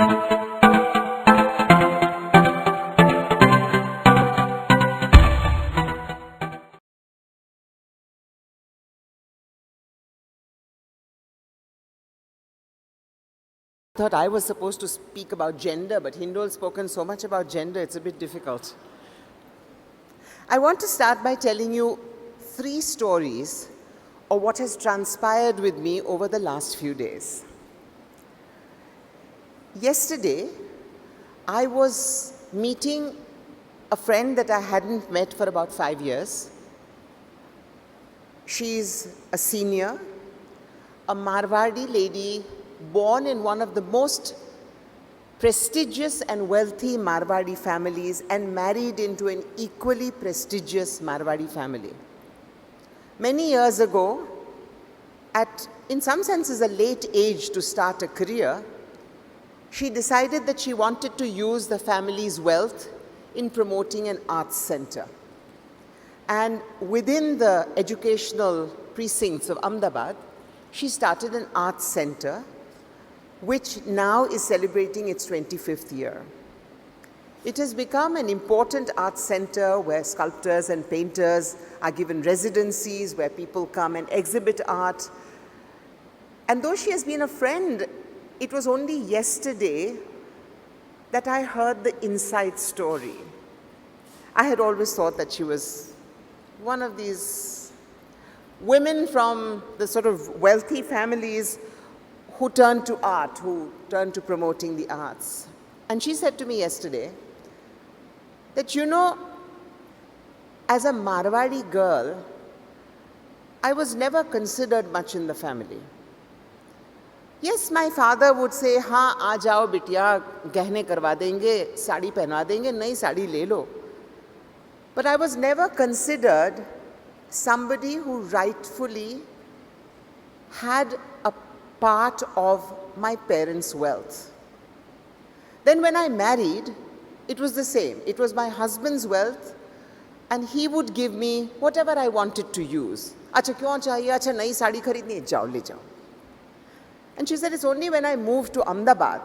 I thought I was supposed to speak about gender, but Hindol's spoken so much about gender, it's a bit difficult. I want to start by telling you 3 stories of what has transpired with me over the last few days. Yesterday, I was meeting a friend that I hadn't met for about 5 years. She's a senior, a Marwadi lady born in one of the most prestigious and wealthy Marwadi families and married into an equally prestigious Marwadi family. Many years ago, at in some senses a late age to start a career, she decided that she wanted to use the family's wealth in promoting an arts center. And within the educational precincts of Ahmedabad, she started an arts center which now is celebrating its 25th year. It has become an important arts center where sculptors and painters are given residencies, where people come and exhibit art. And though she has been a friend, it was only yesterday that I heard the inside story. I had always thought that she was one of these women from the sort of wealthy families who turned to art, who turned to promoting the arts. And she said to me yesterday that, you know, as a Marwadi girl, I was never considered much in the family. Yes, my father would say, हाँ आ जाओ बिटिया, गहने करवा देंगे, साड़ी पहनवा देंगे, नई साड़ी ले लो. But I was never considered somebody who rightfully had a part of my parents' wealth. Then when I married, it was the same. It was my husband's wealth, and he would give me whatever I wanted to use. अच्छा क्यों चाहिए? अच्छा नई साड़ी खरीदनी है, जाओ ले जाओ. And she said it's only when I moved to Ahmedabad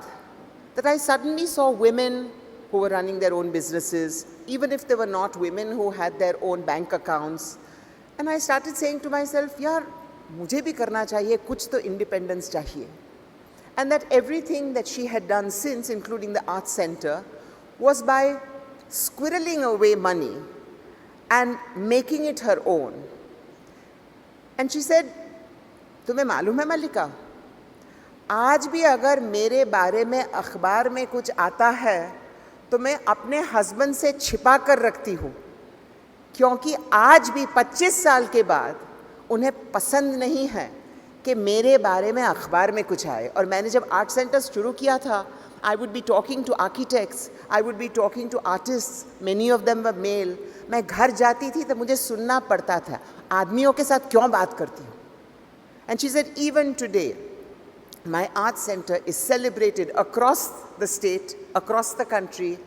that I suddenly saw women who were running their own businesses, even if they were not women who had their own bank accounts. And I started saying to myself, यार मुझे भी करना चाहिए, कुछ तो independence चाहिए. And that everything that she had done since, including the arts center, was by squirreling away money and making it her own. And she said, तुम्हें मालूम है मल्लिका, आज भी अगर मेरे बारे में अखबार में कुछ आता है तो मैं अपने हस्बैंड से छिपा कर रखती हूँ, क्योंकि आज भी 25 साल के बाद उन्हें पसंद नहीं है कि मेरे बारे में अखबार में कुछ आए. और मैंने जब आर्ट सेंटर्स शुरू किया था, I would be talking to architects, I would be talking to artists, many of them were male. मैं घर जाती थी तो मुझे सुनना पड़ता था, आदमियों के साथ क्यों बात करती हूँ. And she said, even today, my art center is celebrated across the state, across the country,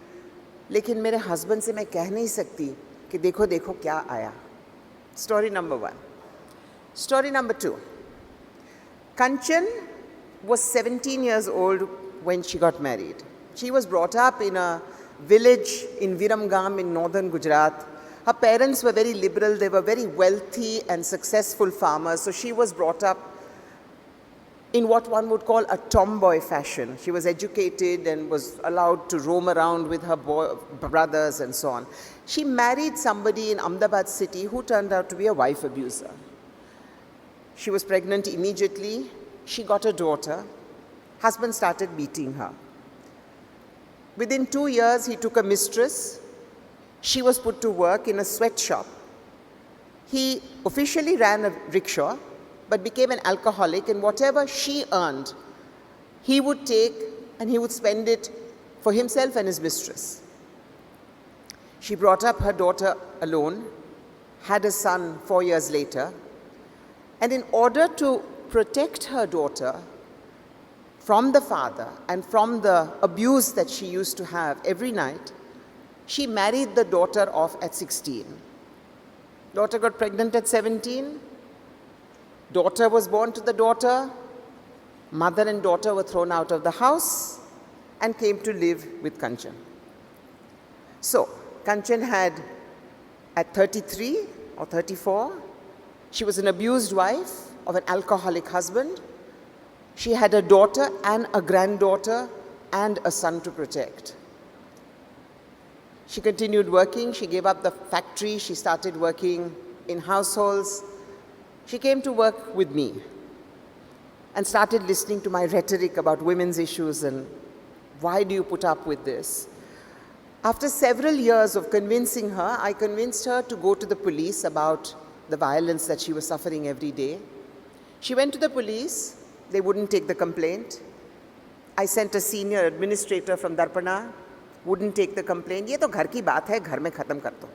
लेकिन मेरे husband से मैं कह नहीं सकती कि देखो देखो क्या आया. Story number 1. Story number 2. Kanchan was 17 years old when she got married. She was brought up in a village in Viramgam in northern Gujarat. Her parents were very liberal, they were very wealthy and successful farmers, so she was brought up in what one would call a tomboy fashion. She was educated and was allowed to roam around with her brothers and so on. She married somebody in Ahmedabad city who turned out to be a wife abuser. She was pregnant immediately. She got a daughter. Husband started beating her. Within 2 years, he took a mistress. She was put to work in a sweatshop. He officially ran a rickshaw, but became an alcoholic, and whatever she earned, he would take and he would spend it for himself and his mistress. She brought up her daughter alone, had a son 4 years later, and in order to protect her daughter from the father and from the abuse that she used to have every night, she married the daughter off at 16. Daughter got pregnant at 17. Daughter was born to the daughter. Mother and daughter were thrown out of the house. and came to live with Kanchan. So, Kanchan had, at 33 or 34, she was an abused wife of an alcoholic husband. She had a daughter and a granddaughter and a son to protect. She continued working. She gave up the factory. She started working in households. She came to work with me and started listening to my rhetoric about women's issues and why do you put up with this? After several years of convincing her, I convinced her to go to the police about the violence that she was suffering every day. She went to the police. They wouldn't take the complaint. I sent a senior administrator from Darpana, wouldn't take the complaint. ये तो घर की बात है, घर में खत्म कर दो.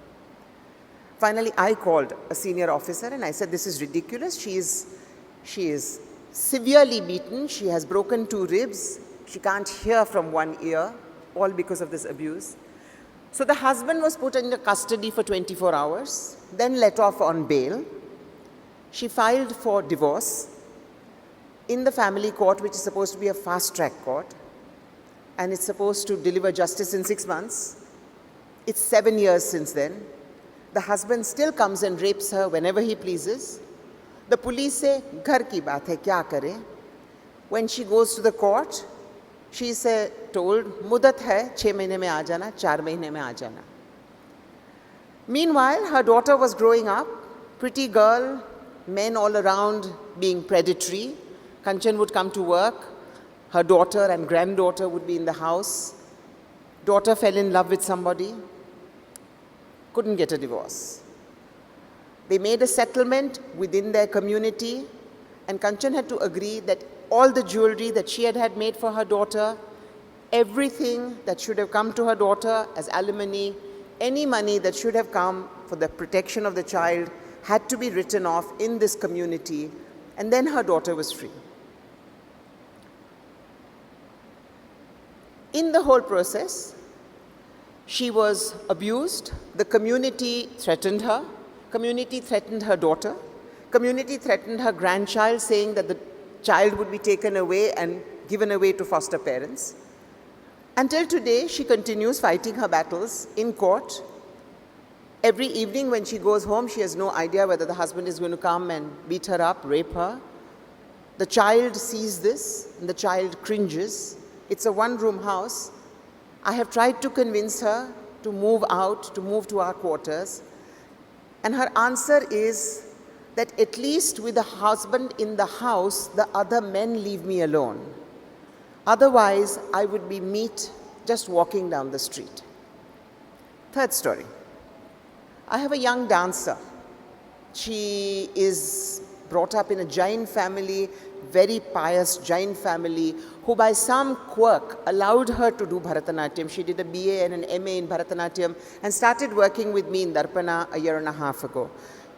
Finally, I called a senior officer and I said, this is ridiculous. She is severely beaten. She has broken 2 ribs. She can't hear from one ear, all because of this abuse. So the husband was put under custody for 24 hours, then let off on bail. She filed for divorce in the family court, which is supposed to be a fast-track court, and it's supposed to deliver justice in 6 months. It's 7 years since then. The husband still comes and rapes her whenever he pleases. The police say, "Ghar ki baat hai, kya kare?" When she goes to the court, she is told, "Mudat hai, 6 mahine mein aa jana, 4 mahine mein aa jana." Meanwhile, her daughter was growing up, pretty girl, men all around being predatory. Kanchan would come to work. Her daughter and granddaughter would be in the house. Daughter fell in love with somebody. Couldn't get a divorce. They made a settlement within their community, and Kanchan had to agree that all the jewelry that she had made for her daughter, everything that should have come to her daughter as alimony, any money that should have come for the protection of the child had to be written off in this community, and then her daughter was free. In the whole process, she was abused. The community threatened her. Community threatened her daughter. Community threatened her grandchild, saying that the child would be taken away and given away to foster parents. Until today, she continues fighting her battles in court. Every evening when she goes home, she has no idea whether the husband is going to come and beat her up, rape her. The child sees this, and the child cringes. It's a one-room house. I have tried to convince her to move out, to move to our quarters. And her answer is that at least with the husband in the house, the other men leave me alone. Otherwise, I would be meat just walking down the street. Third story. I have a young dancer. She is brought up in a Jain family, very pious Jain family, who by some quirk allowed her to do Bharatanatyam. She did a BA and an MA in Bharatanatyam and started working with me in Darpana a year and a half ago.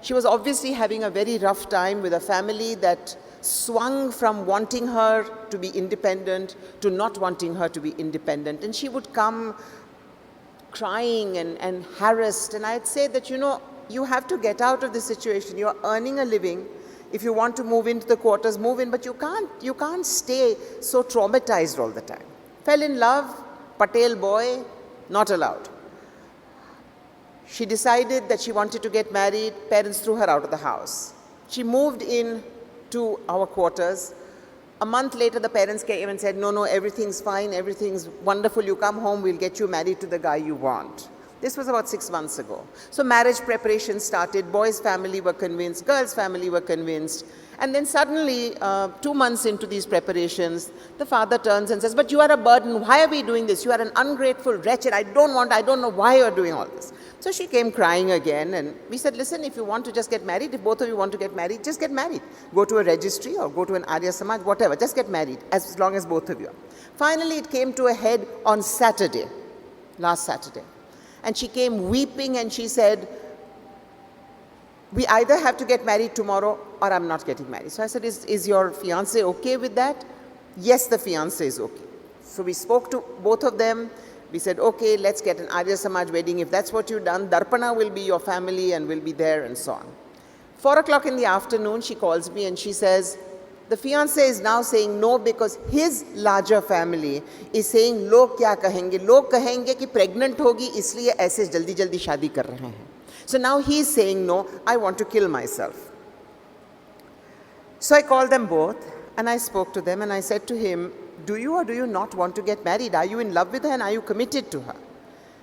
She was obviously having a very rough time with a family that swung from wanting her to be independent to not wanting her to be independent. And she would come crying and harassed. And I'd say that, you have to get out of this situation. You're earning a living. If you want to move into the quarters, move in, but you can't stay so traumatized all the time. Fell in love, Patel boy, not allowed. She decided that she wanted to get married. Parents threw her out of the house. She moved in to our quarters. A month later, the parents came and said, no, everything's fine, everything's wonderful. You come home, we'll get you married to the guy you want. This was about 6 months ago. So marriage preparations started. Boys' family were convinced. Girls' family were convinced. And then suddenly, 2 months into these preparations, the father turns and says, but you are a burden. Why are we doing this? You are an ungrateful wretch, and I don't know why you are doing all this. So she came crying again, and we said, listen, if you want to just get married, if both of you want to get married, just get married. Go to a registry or go to an Arya Samaj, whatever. Just get married, as long as both of you are. Finally, it came to a head on Saturday, last Saturday. And she came weeping and she said, we either have to get married tomorrow or I'm not getting married. So I said, is your fiancé okay with that? Yes, the fiancé is okay. So we spoke to both of them. We said, okay, let's get an Arya Samaj wedding. If that's what you've done, Darpana will be your family and will be there and so on. 4 o'clock in the afternoon, she calls me and she says, The fiancé is now saying no because his larger family is saying, लोग क्या कहेंगे? लोग कहेंगे कि pregnant होगी इसलिए ऐसे जल्दी जल्दी शादी कर रहे हैं. So now he is saying no, I want to kill myself. So I called them both and I spoke to them and I said to him, do you or do you not want to get married? Are you in love with her and are you committed to her?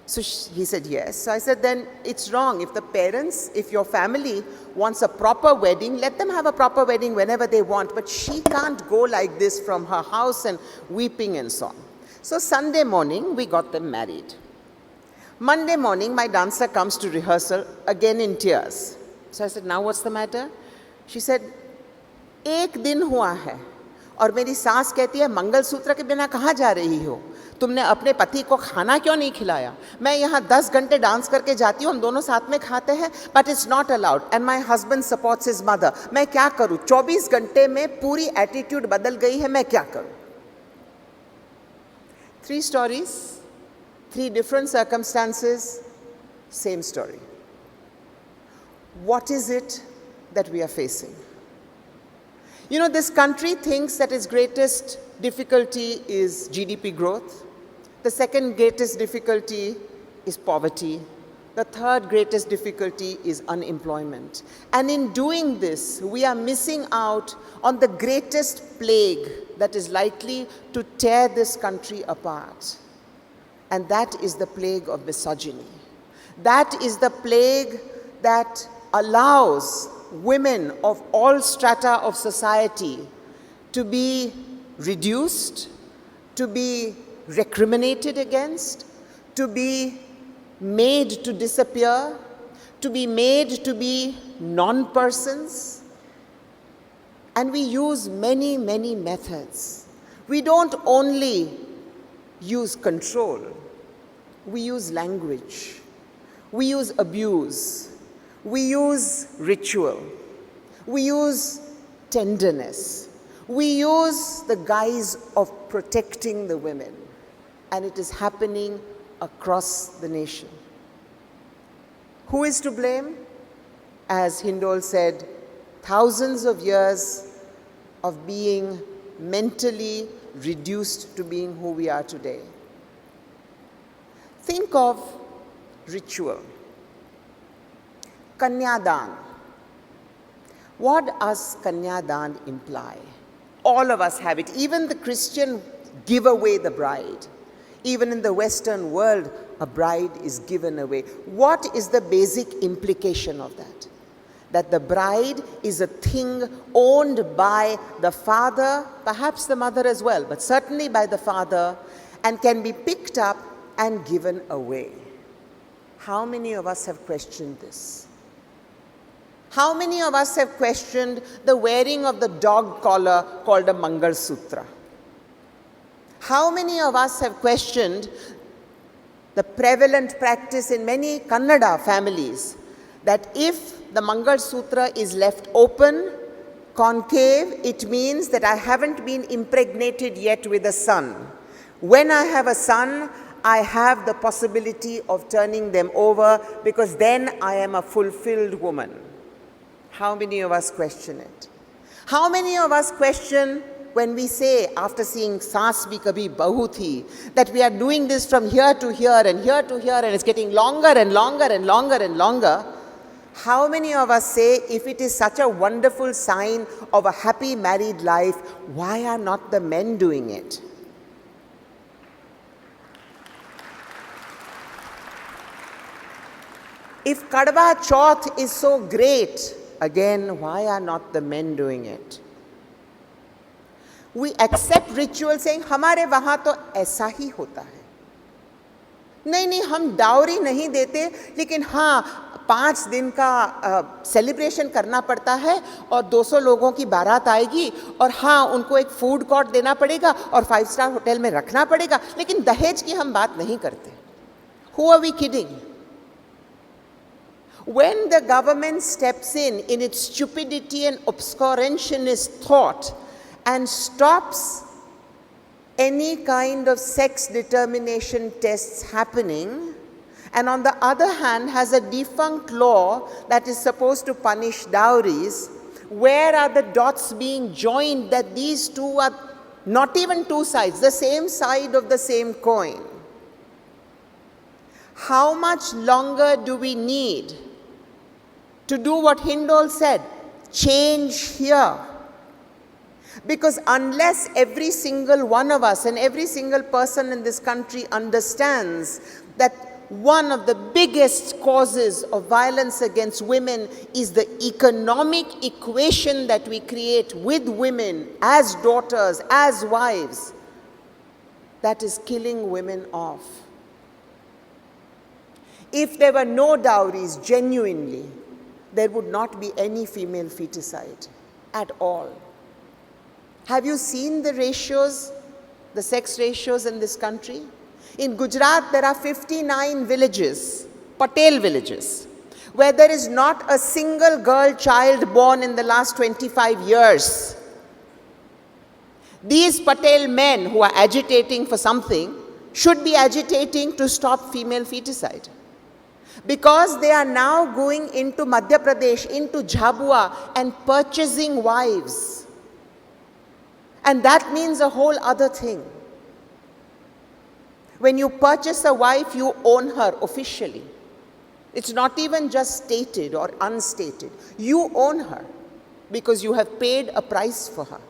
So he said yes. So I said, then it's wrong. If the parents, if your family wants a proper wedding, let them have a proper wedding whenever they want. But she can't go like this from her house and weeping and so on. So Sunday morning, we got them married. Monday morning, my dancer comes to rehearsal, again in tears. So I said, now what's the matter? She said, एक दिन हुआ है और मेरी सास कहती है मंगलसूत्र के बिना कहाँ जा रही हो? तुमने अपने पति को खाना क्यों नहीं खिलाया? मैं यहाँ 10 घंटे डांस करके जाती हूँ, हम दोनों साथ में खाते हैं, but it's not allowed. And my husband supports his mother. मैं क्या करूँ? 24 घंटे में पूरी एटीट्यूड बदल गई है, मैं क्या करूँ? 3 stories, 3 different circumstances, same story. What is it that we are facing? You know, this country thinks that its greatest difficulty is GDP growth. The second greatest difficulty is poverty. The third greatest difficulty is unemployment. And in doing this, we are missing out on the greatest plague that is likely to tear this country apart. And that is the plague of misogyny. That is the plague that allows women of all strata of society to be reduced, to be recriminated against, to be made to disappear, to be made to be non-persons. And we use many, many methods. We don't only use control, we use language, we use abuse, we use ritual, we use tenderness, we use the guise of protecting the women, and it is happening across the nation. Who is to blame? As Hindol said, thousands of years of being mentally reduced to being who we are today. Think of ritual. Kanyadan. What does Kanyadan imply? All of us have it. Even the Christian give away the bride. Even in the Western world, a bride is given away. What is the basic implication of that? That the bride is a thing owned by the father, perhaps the mother as well, but certainly by the father, and can be picked up and given away. How many of us have questioned this? How many of us have questioned the wearing of the dog collar called a Mangal Sutra? How many of us have questioned the prevalent practice in many Kannada families that if the Mangal Sutra is left open, concave, it means that I haven't been impregnated yet with a son. When I have a son, I have the possibility of turning them over because then I am a fulfilled woman. How many of us question it? How many of us question when we say, after seeing Saas Bhi Kabhi Bahu Thi, that we are doing this from here to here and here to here and it's getting longer and longer and longer and longer? How many of us say, if it is such a wonderful sign of a happy married life, why are not the men doing it? If Kadwa Chauth is so great, again, why are not the men doing it? We accept ritual saying, हमारे वहाँ तो ऐसा ही होता है. नहीं नहीं, हम dowry नहीं देते, लेकिन हाँ 5 दिन का सेलिब्रेशन करना पड़ता है और 200 लोगों की बारात आएगी और हाँ उनको एक फूड कोर्ट देना पड़ेगा और 5-star होटल में रखना पड़ेगा, लेकिन दहेज की हम बात नहीं करते. Who are we kidding? When the government steps in its stupidity and obscurantionist thought and stops any kind of sex determination tests happening, and on the other hand has a defunct law that is supposed to punish dowries, Where are the dots being joined that these two are not even two sides, the same side of the same coin? How much longer do we need to do what Hindol said, change here? Because unless every single one of us and every single person in this country understands that one of the biggest causes of violence against women is the economic equation that we create with women as daughters, as wives, that is killing women off. If there were no dowries, genuinely, there would not be any female feticide at all. Have you seen the ratios, the sex ratios in this country? In Gujarat, there are 59 villages, Patel villages, where there is not a single girl child born in the last 25 years. These Patel men who are agitating for something should be agitating to stop female feticide. Because they are now going into Madhya Pradesh, into Jhabua, and purchasing wives. And that means a whole other thing. When you purchase a wife, you own her officially. It's not even just stated or unstated. You own her because you have paid a price for her.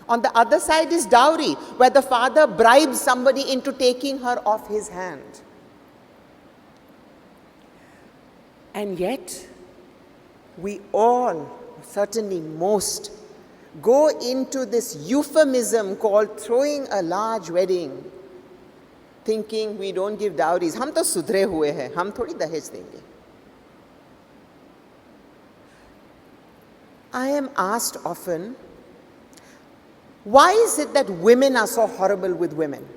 On the other side is dowry, where the father bribes somebody into taking her off his hand. And yet, we all, certainly most, go into this euphemism called throwing a large wedding, thinking we don't give dowries. हम तो सुधरे हुए हैं, हम थोड़ी दहेज देंगे. I am asked often, why is it that women are so horrible with women?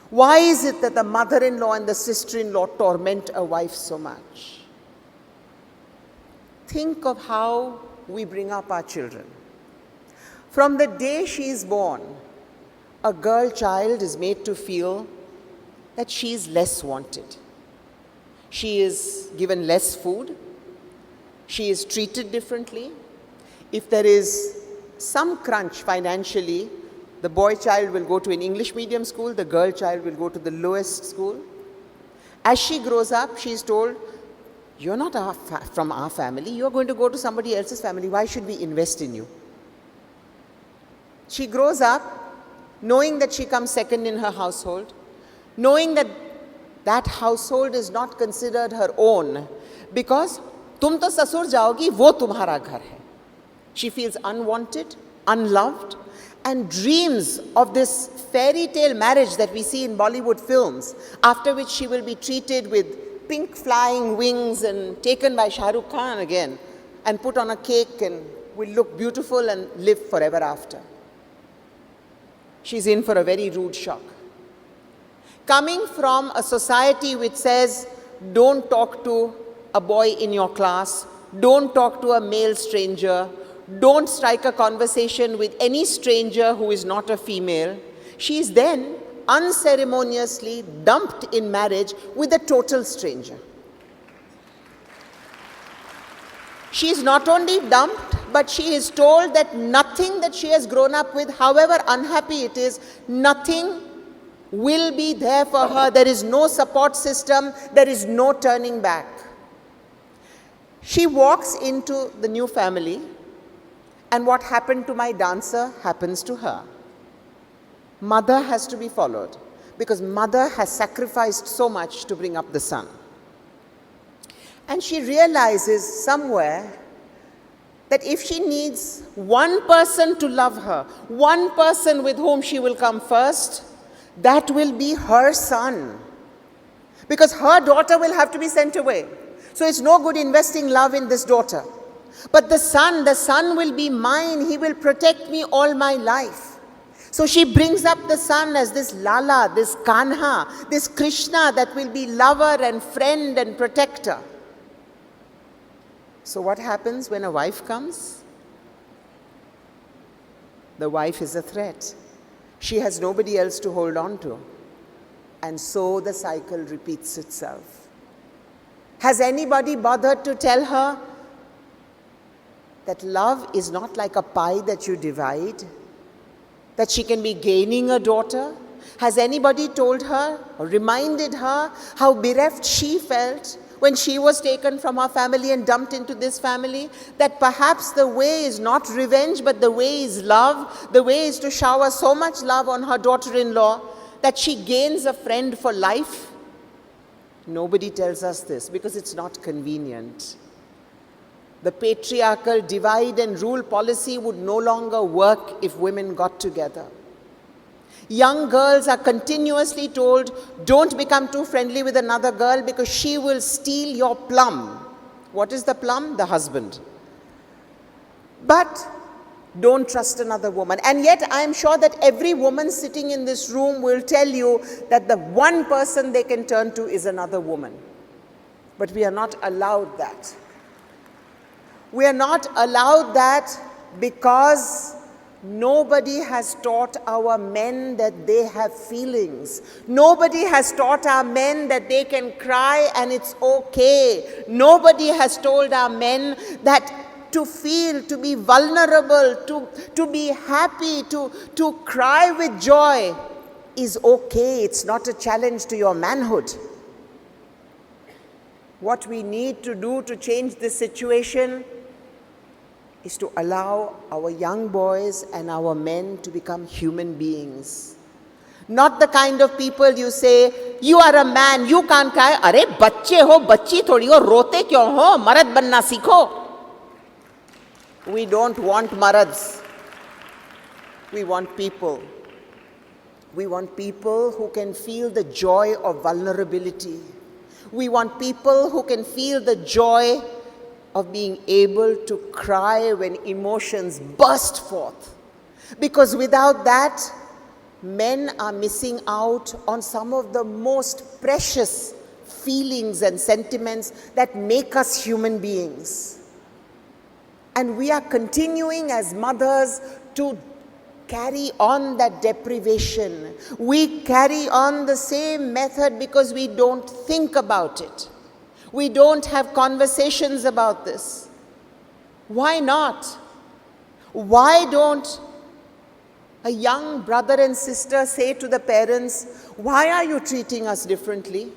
Why is it that the mother-in-law and the sister-in-law torment a wife so much? Think of how we bring up our children. From the day she is born, a girl child is made to feel that she is less wanted. She is given less food. She is treated differently. If there is some crunch financially, the boy child will go to an English medium school, the girl child will go to the lowest school. As she grows up, she is told, you're not from our family, you're going to go to somebody else's family, why should we invest in you? She grows up knowing that she comes second in her household, knowing that that household is not considered her own, because tum to ससुर जाओगी, वो तुम्हारा घर है. She feels unwanted, unloved, and dreams of this fairy tale marriage that we see in Bollywood films, after which she will be treated with pink flying wings and taken by Shah Rukh Khan again and put on a cake and will look beautiful and live forever after. She's in for a very rude shock. Coming from a society which says, don't talk to a boy in your class, don't talk to a male stranger, don't strike a conversation with any stranger who is not a female, she is then unceremoniously dumped in marriage with a total stranger. She is not only dumped, but she is told that nothing that she has grown up with, however unhappy it is, nothing will be there for her. There is no support system, there is no turning back. She walks into the new family, and what happened to my dancer happens to her. Mother has to be followed, because mother has sacrificed so much to bring up the son. And she realizes somewhere that if she needs one person to love her, one person with whom she will come first, that will be her son. Because her daughter will have to be sent away. So it's no good investing love in this daughter. But the son will be mine. He will protect me all my life. So she brings up the son as this Lala, this Kanha, this Krishna that will be lover and friend and protector. So what happens when a wife comes? The wife is a threat. She has nobody else to hold on to. And so the cycle repeats itself. Has anybody bothered to tell her, that love is not like a pie that you divide, that she can be gaining a daughter? Has anybody told her or reminded her how bereft she felt when she was taken from her family and dumped into this family? That perhaps the way is not revenge, but the way is love. The way is to shower so much love on her daughter-in-law that she gains a friend for life. Nobody tells us this because it's not convenient. The patriarchal divide and rule policy would no longer work if women got together. Young girls are continuously told, don't become too friendly with another girl because she will steal your plum. What is the plum? The husband. But don't trust another woman. And yet I am sure that every woman sitting in this room will tell you that the one person they can turn to is another woman. But we are not allowed that. We are not allowed that because nobody has taught our men that they have feelings. Nobody has taught our men that they can cry and it's okay. Nobody has told our men that to feel, to be vulnerable, to be happy, to cry with joy is okay. It's not a challenge to your manhood. What we need to do to change this situation is to allow our young boys and our men to become human beings. Not the kind of people you say, you are a man, you can't cry. Arey, bacche ho, bacchi thodi ho, rote kyon ho, marad banna sikho. We don't want marads. We want people. We want people who can feel the joy of vulnerability. We want people who can feel the joy of being able to cry when emotions burst forth. Because without that, men are missing out on some of the most precious feelings and sentiments that make us human beings. And we are continuing as mothers to carry on that deprivation. We carry on the same method because we don't think about it. We don't have conversations about this. Why not? Why don't a young brother and sister say to the parents, why are you treating us differently?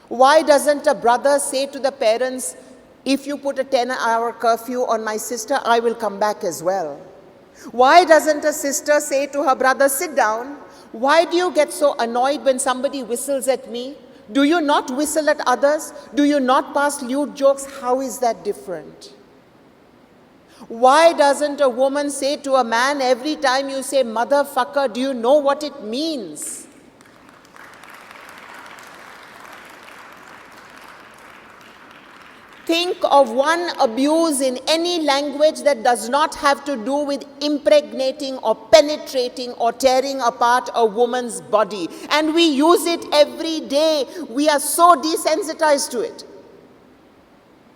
Why doesn't a brother say to the parents, if you put a 10-hour curfew on my sister, I will come back as well? Why doesn't a sister say to her brother, sit down? Why do you get so annoyed when somebody whistles at me? Do you not whistle at others? Do you not pass lewd jokes? How is that different? Why doesn't a woman say to a man every time you say motherfucker, do you know what it means? Think of one abuse in any language that does not have to do with impregnating or penetrating or tearing apart a woman's body. And we use it every day. We are so desensitized to it.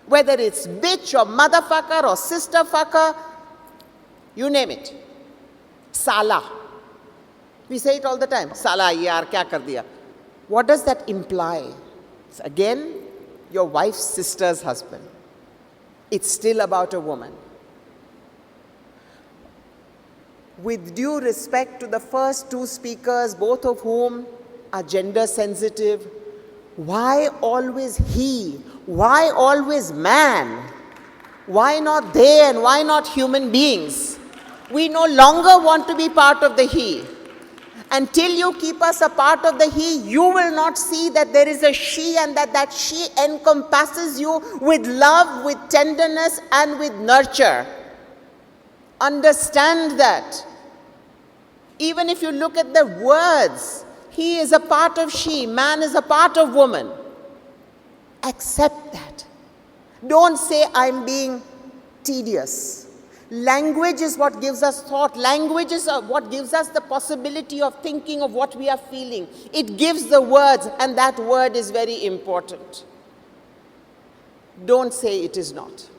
Whether it's bitch or motherfucker or sister fucker, you name it. Sala. We say it all the time. Sala, yaar, kya kar diya? What does that imply? It's again, your wife's sister's husband. It's still about a woman. With due respect to the first two speakers, both of whom are gender sensitive, why always he? Why always man? Why not they and why not human beings? We no longer want to be part of the he. Until you keep us a part of the he, you will not see that there is a she and that she encompasses you with love, with tenderness, and with nurture. Understand that. Even if you look at the words, he is a part of she, man is a part of woman. Accept that. Don't say I'm being tedious. Language is what gives us thought. Language is what gives us the possibility of thinking of what we are feeling. It gives the words, and that word is very important. Don't say it is not.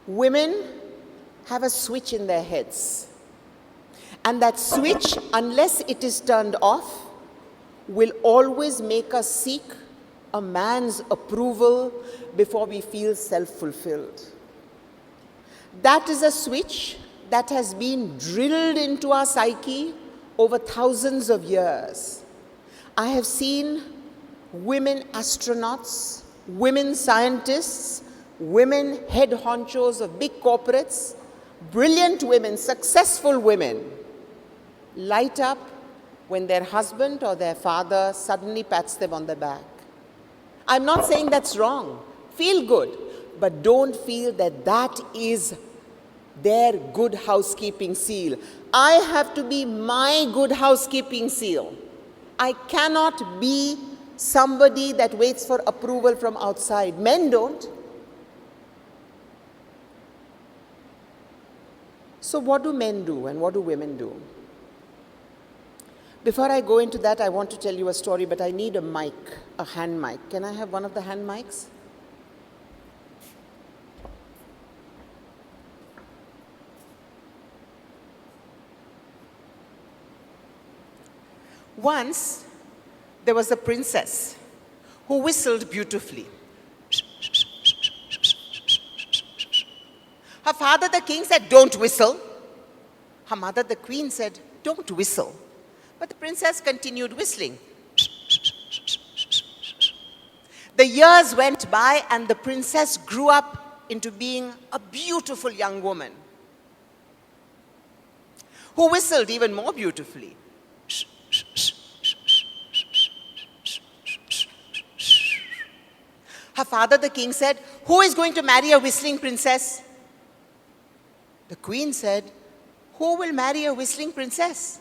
Women have a switch in their heads. And that switch, unless it is turned off, will always make us seek a man's approval before we feel self-fulfilled. That is a switch that has been drilled into our psyche over thousands of years. I have seen women astronauts, women scientists, women head honchos of big corporates, brilliant women, successful women, light up when their husband or their father suddenly pats them on the back. I'm not saying that's wrong. Feel good, but don't feel that that is their good housekeeping seal. I have to be my good housekeeping seal. I cannot be somebody that waits for approval from outside. Men don't. So what do men do and what do women do? Before I go into that, I want to tell you a story, but I need a mic, a hand mic. Can I have one of the hand mics? Once, there was a princess who whistled beautifully. Her father, the king, said, "Don't whistle." Her mother, the queen, said, "Don't whistle." But the princess continued whistling. The years went by and the princess grew up into being a beautiful young woman who whistled even more beautifully. Her father, the king, said, "Who is going to marry a whistling princess?" The queen said, "Who will marry a whistling princess?"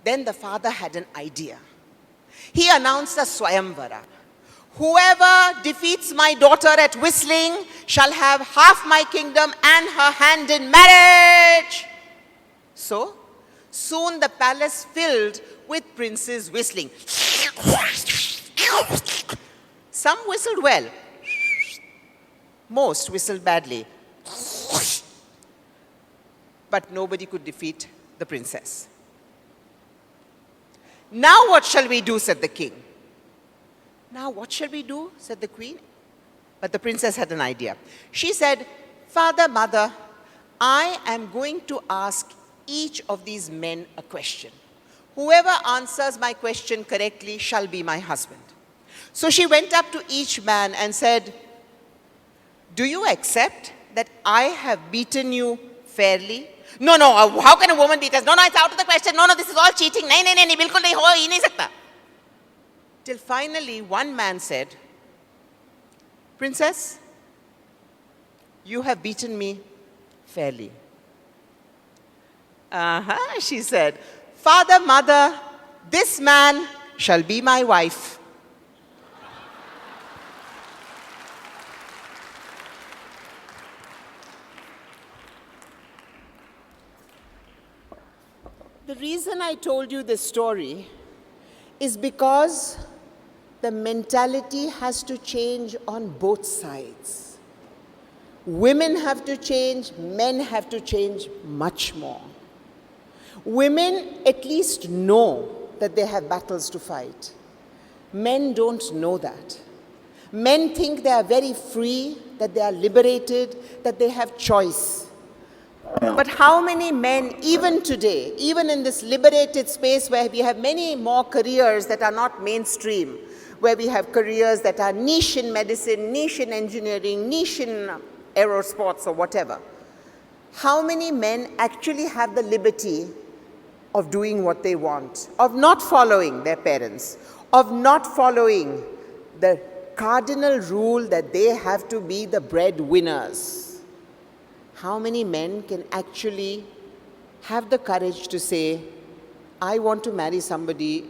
Then the father had an idea. He announced a Swayamvara. "Whoever defeats my daughter at whistling shall have half my kingdom and her hand in marriage." So, soon the palace filled with princes whistling. Some whistled well. Most whistled badly. But nobody could defeat the princess. "Now what shall we do?" said the king. "Now what shall we do?" said the queen. But the princess had an idea. She said, "Father, mother, I am going to ask each of these men a question. Whoever answers my question correctly shall be my husband." So she went up to each man and said, "Do you accept that I have beaten you fairly?" "No, no, how can a woman beat us? No, no, it's out of the question. No, no, this is all cheating. Nahi, nahi, nahi, bilkul nahi, ho hi nahi sakta." Till finally one man said, "Princess, you have beaten me fairly." She said, "Father, mother, this man shall be my wife." The reason I told you this story is because the mentality has to change on both sides. Women have to change, men have to change much more. Women at least know that they have battles to fight. Men don't know that. Men think they are very free, that they are liberated, that they have choice. But how many men, even today, even in this liberated space where we have many more careers that are not mainstream, where we have careers that are niche in medicine, niche in engineering, niche in aerosports or whatever, how many men actually have the liberty of doing what they want, of not following their parents, of not following the cardinal rule that they have to be the breadwinners? How many men can actually have the courage to say, "I want to marry somebody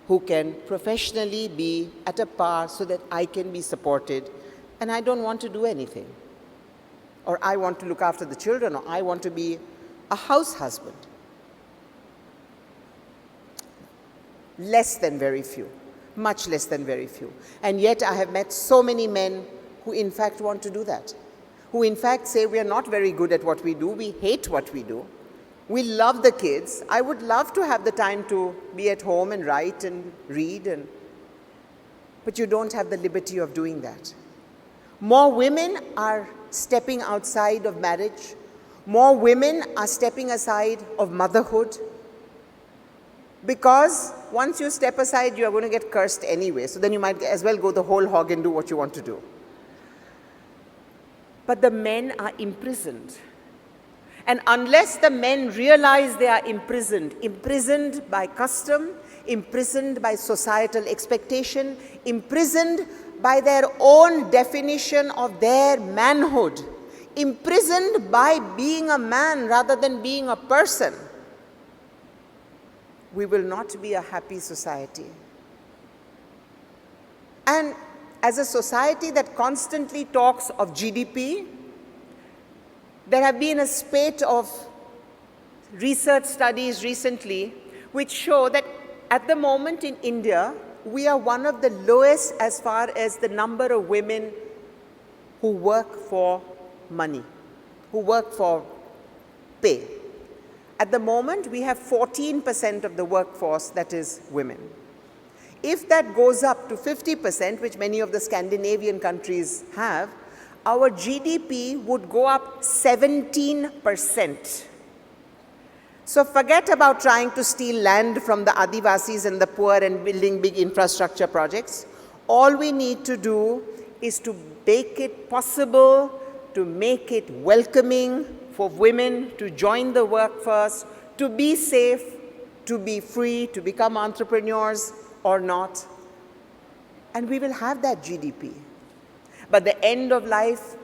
who can professionally be at a par so that I can be supported, and I don't want to do anything"? Or "I want to look after the children," or "I want to be a house husband"? Less than very few, much less than very few. And yet I have met so many men who in fact want to do that, who in fact say, "We are not very good at what we do, we hate what we do, we love the kids, I would love to have the time to be at home and write and read." but you don't have the liberty of doing that. More women are stepping outside of marriage. More women are stepping aside of motherhood. Because once you step aside, you are going to get cursed anyway. So then you might as well go the whole hog and do what you want to do. But the men are imprisoned. And unless the men realize they are imprisoned by custom, imprisoned by societal expectation, imprisoned by their own definition of their manhood, imprisoned by being a man rather than being a person, we will not be a happy society. And as a society that constantly talks of GDP, there have been a spate of research studies recently which show that at the moment in India, we are one of the lowest as far as the number of women who work for money, who work for pay. At the moment, we have 14% of the workforce that is women. If that goes up to 50%, which many of the Scandinavian countries have, our GDP would go up 17%. So forget about trying to steal land from the Adivasis and the poor and building big infrastructure projects. All we need to do is to make it possible, to make it welcoming for women to join the workforce, to be safe, to be free, to become entrepreneurs or not. And we will have that GDP. But the end of life,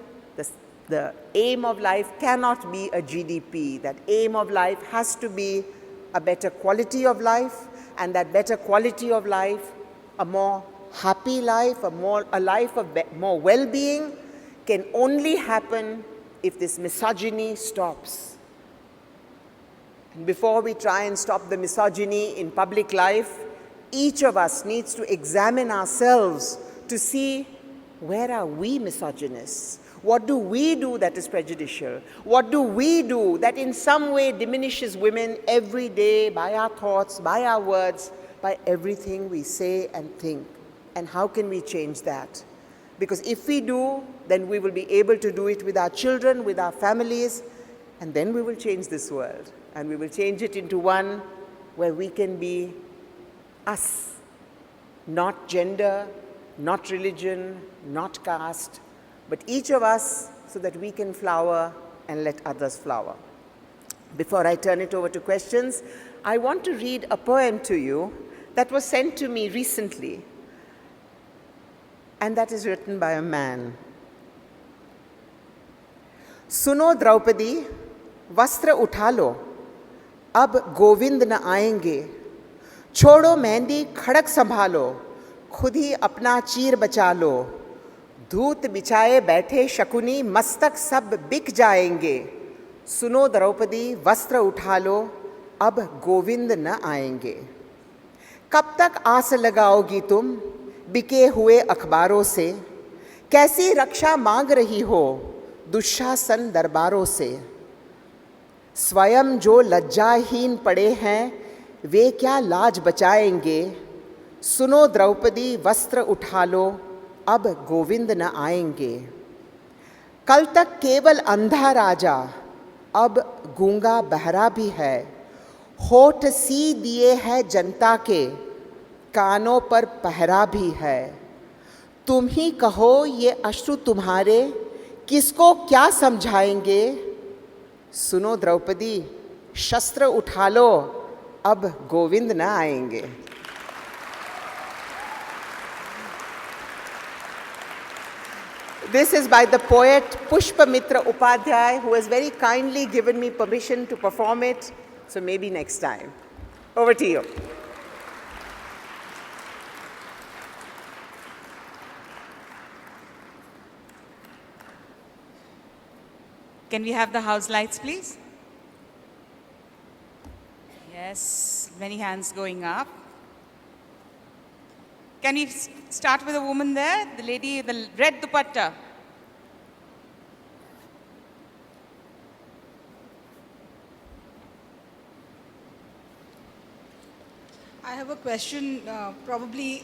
the aim of life cannot be a GDP. That aim of life has to be a better quality of life, and that better quality of life, a more happy life, a life of more well-being, can only happen if this misogyny stops. And before we try and stop the misogyny in public life, each of us needs to examine ourselves to see, where are we misogynists? What do we do that is prejudicial? What do we do that in some way diminishes women every day by our thoughts, by our words, by everything we say and think? And how can we change that? Because if we do, then we will be able to do it with our children, with our families, and then we will change this world. And we will change it into one where we can be us, not gender, not religion, not caste, but each of us, so that we can flower and let others flower. Before I turn it over to questions, I want to read a poem to you that was sent to me recently, and that is written by a man. सुनो द्रौपदी, वस्त्र उठा लो, अब गोविंद न आएंगे, छोड़ो मेहंदी खड़क संभालो, खुद ही अपना चीर बचा लो, धूत बिछाए बैठे शकुनी, मस्तक सब बिक जाएंगे, सुनो द्रौपदी वस्त्र उठा लो, अब गोविंद न आएंगे। कब तक आस लगाओगी तुम बिके हुए अखबारों से, कैसी रक्षा मांग रही हो दुशासन दरबारों से, स्वयं जो लज्जाहीन पड़े हैं वे क्या लाज बचाएंगे, सुनो द्रौपदी वस्त्र उठा लो, अब गोविंद न आएंगे। कल तक केवल अंधा राजा, अब गूंगा बहरा भी है, होठ सी दिए है जनता के, कानों पर पहरा भी है, तुम ही कहो ये अश्रु तुम्हारे किसको क्या समझाएंगे, सुनो द्रौपदी शस्त्र उठा लो, अब गोविंद न आएंगे। This is by the poet Pushpamitra Upadhyay, who has very kindly given me permission to perform it, so maybe next time. Over to you. Can we have the house lights, please? Yes, many hands going up. Can we start with a woman there? The lady, the red dupatta. I have a question, probably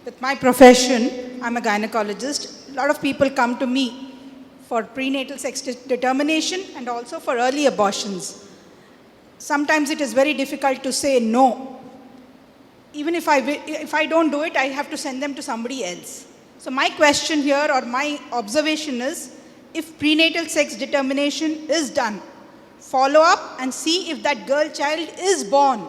with my profession. I'm a gynecologist. A lot of people come to me for prenatal sex determination and also for early abortions. Sometimes it is very difficult to say no. Even if I don't do it, I have to send them to somebody else. So my question here, or my observation is, if prenatal sex determination is done, follow up and see if that girl child is born.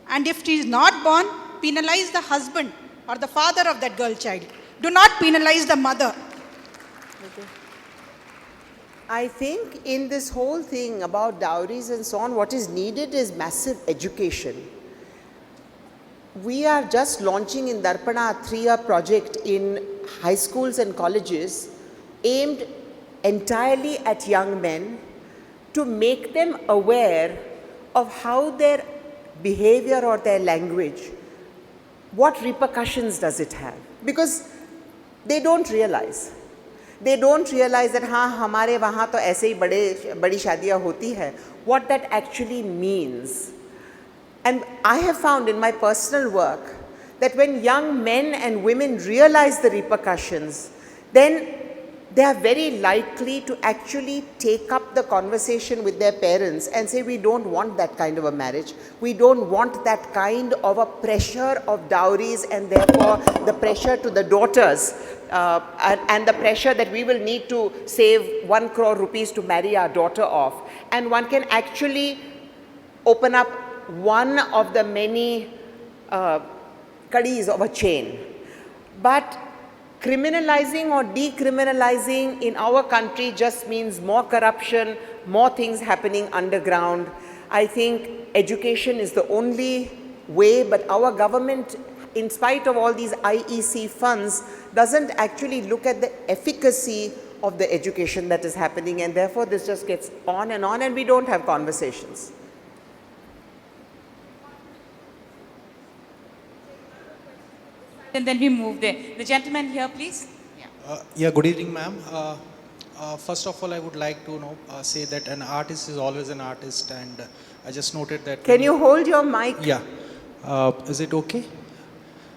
And if she is not born, penalize the husband or the father of that girl child. Do not penalize the mother. Okay. I think in this whole thing about dowries and so on, what is needed is massive education. We are just launching in Darpana a 3-year project in high schools and colleges aimed entirely at young men to make them aware of how their behavior or their language, what repercussions does it have? Because they don't realize. They don't realize that हाँ हमारे वहाँ तो ऐसे ही बड़ी शादियाँ होती है. What that actually means. And I have found in my personal work that when young men and women realize the repercussions, then they are very likely to actually take up the conversation with their parents and say, we don't want that kind of a marriage. We don't want that kind of a pressure of dowries and therefore the pressure to the daughters and the pressure that we will need to save 1 crore rupees to marry our daughter off. And one can actually open up one of the many kadis of a chain. But criminalizing or decriminalizing in our country just means more corruption, more things happening underground. I think education is the only way, but our government, in spite of all these IEC funds, doesn't actually look at the efficacy of the education that is happening, and therefore this just gets on and we don't have conversations. And then we move there. The gentleman here, please. Yeah, good evening, ma'am. First of all, I would like to say that an artist is always an artist, and I just noted that. Can you hold your mic? Yeah. Is it okay?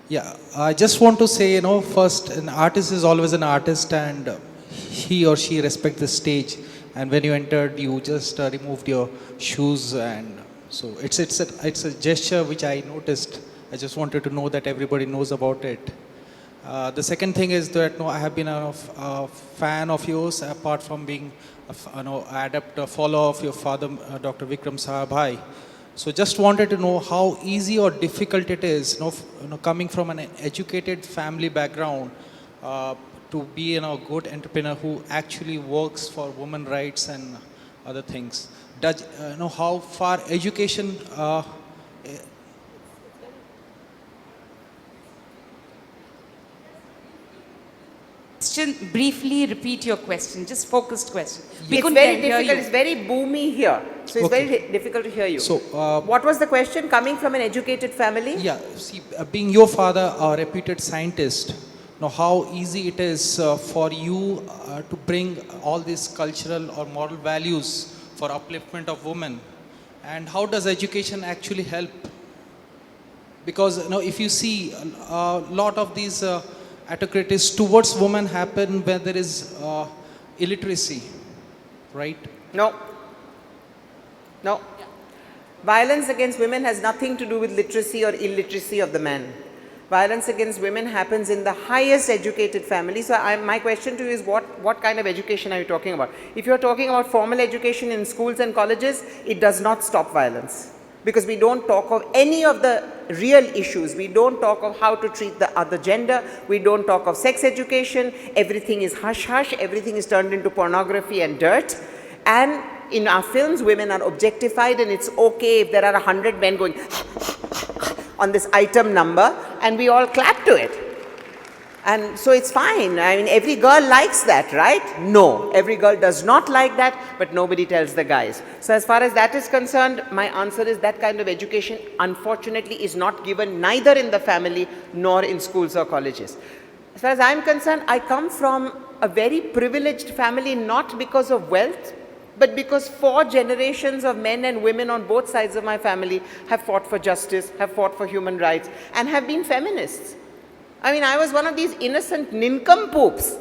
Yeah. I just want to say, first, an artist is always an artist, and he or she respect the stage. And when you entered, you just removed your shoes, and so it's a gesture which I noticed. I just wanted to know that everybody knows about it. The second thing is that I have been a fan of yours, apart from being a follower of your father, Dr. Vikram Sarabhai. So just wanted to know how easy or difficult it is, coming from an educated family background, to be a good entrepreneur who actually works for women's rights and other things. Does how far education briefly repeat your question, just focused question. It's very difficult, it's very boomy here. So it's very difficult to hear you. So, what was the question? Coming from an educated family? Yeah, see, being your father a reputed scientist, how easy it is for you to bring all these cultural or moral values for upliftment of women, and how does education actually help? Because if you see a lot of these autocracies towards women happen where there is illiteracy, right? No. Violence against women has nothing to do with literacy or illiteracy of the man. Violence against women happens in the highest educated family. So my question to you is what kind of education are you talking about? If you're talking about formal education in schools and colleges, it does not stop violence. Because we don't talk of any of the real issues. We don't talk of how to treat the other gender. We don't talk of sex education. Everything is hush-hush. Everything is turned into pornography and dirt. And in our films, women are objectified, and it's okay if there are 100 men going on this item number, and we all clap to it. And so it's fine. I mean, every girl likes that, right? No, every girl does not like that, but nobody tells the guys. So as far as that is concerned, my answer is that kind of education, unfortunately, is not given neither in the family nor in schools or colleges. As far as I'm concerned, I come from a very privileged family, not because of wealth, but because 4 generations of men and women on both sides of my family have fought for justice, have fought for human rights, and have been feminists. I mean, I was one of these innocent nincompoofs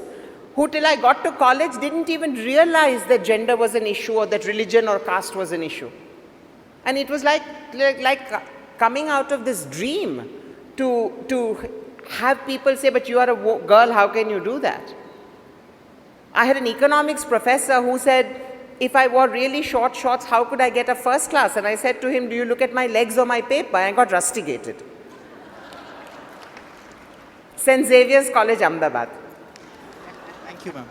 who, till I got to college, didn't even realize that gender was an issue or that religion or caste was an issue. And it was like coming out of this dream to have people say, but you are a girl, how can you do that? I had an economics professor who said, if I wore really short shorts, how could I get a first class? And I said to him, do you look at my legs or my paper? I got rusticated. St. Xavier's College, Ahmedabad. Thank you, ma'am.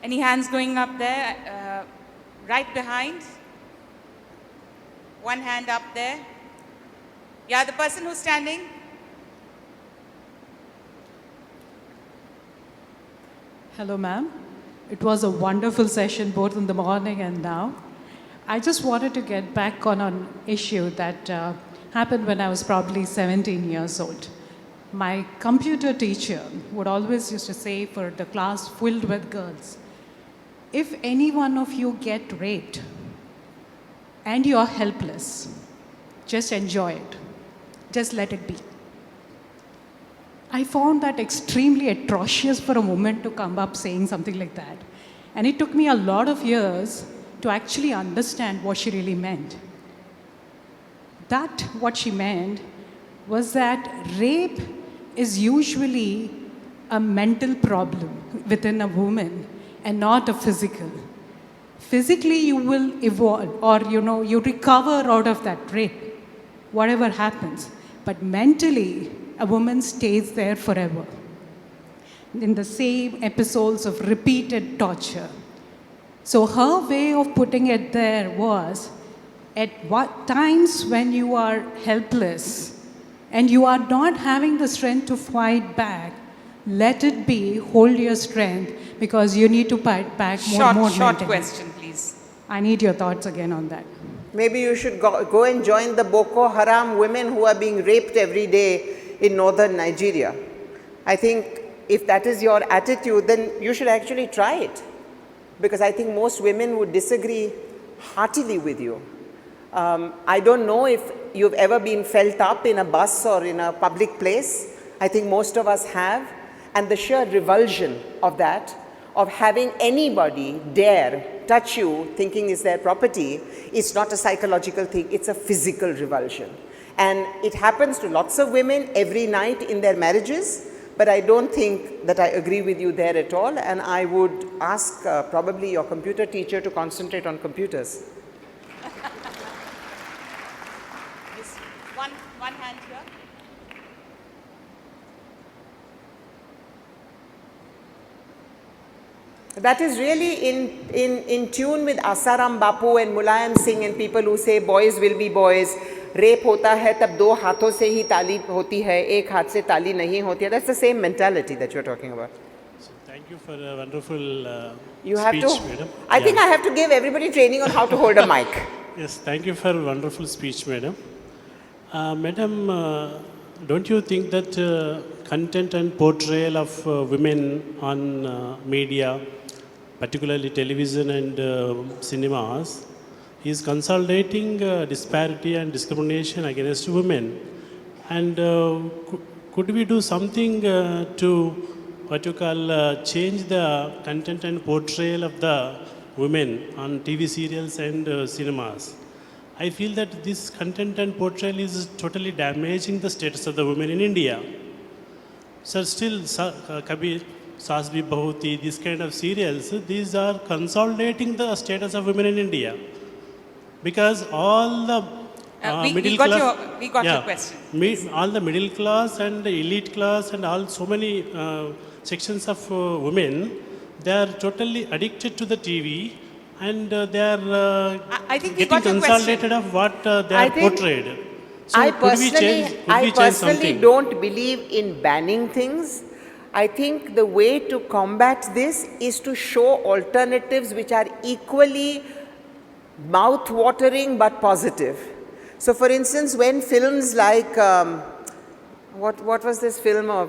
Any hands going up there? Right behind. One hand up there. Yeah, the person who's standing. Hello, ma'am. It was a wonderful session both in the morning and now. I just wanted to get back on an issue that happened when I was probably 17 years old. My computer teacher would always used to say for the class filled with girls, if any one of you get raped and you're helpless, just enjoy it. Just let it be. I found that extremely atrocious for a woman to come up saying something like that. And it took me a lot of years to actually understand what she really meant. What she meant was that rape is usually a mental problem within a woman and not a physical. Physically, you will evolve or, you recover out of that rape, whatever happens. But mentally, a woman stays there forever in the same episodes of repeated torture. So her way of putting it there was, at what times when you are helpless and you are not having the strength to fight back, let it be, hold your strength, because you need to fight back more Short mentally. question, please. I need your thoughts again on that. Maybe you should go and join the Boko Haram women who are being raped every day in northern Nigeria. I think if that is your attitude, then you should actually try it. Because I think most women would disagree heartily with you. I don't know if you've ever been felt up in a bus or in a public place. I think most of us have. And the sheer revulsion of that, of having anybody dare touch you thinking it's their property, it's not a psychological thing, it's a physical revulsion. And it happens to lots of women every night in their marriages, but I don't think that I agree with you there at all, and I would ask probably your computer teacher to concentrate on computers. Yes. One hand here. That is really in tune with Asaram Bapu and Mulayam Singh and people who say boys will be boys. Rape होता है तब 2 हाथों से ही ताली होती है, एक हाथ से ताली नहीं होती है. That's the same mentality that you're talking about. So thank you for a wonderful You speech, have to. madam. I think I have to give everybody training on how to hold a mic. Yes, thank you for a wonderful speech, madam. Madam, don't you think that content and portrayal of women on media, particularly television and cinemas, is consolidating disparity and discrimination against women? And could we do something to change the content and portrayal of the women on TV serials and cinemas? I feel that this content and portrayal is totally damaging the status of the women in India. So still, Kabir, Saas Bhi Bahuti, these kind of serials, these are consolidating the status of women in India. Because all the middle class... We got your question. All the middle class and the elite class and all so many sections of women, they are totally addicted to the TV and they are I think we getting got your consolidated question. of what they I are think portrayed. So I could we change personally something? don't believe in banning things. I think the way to combat this is to show alternatives which are equally mouth-watering but positive. So for instance, when films like, what was this film of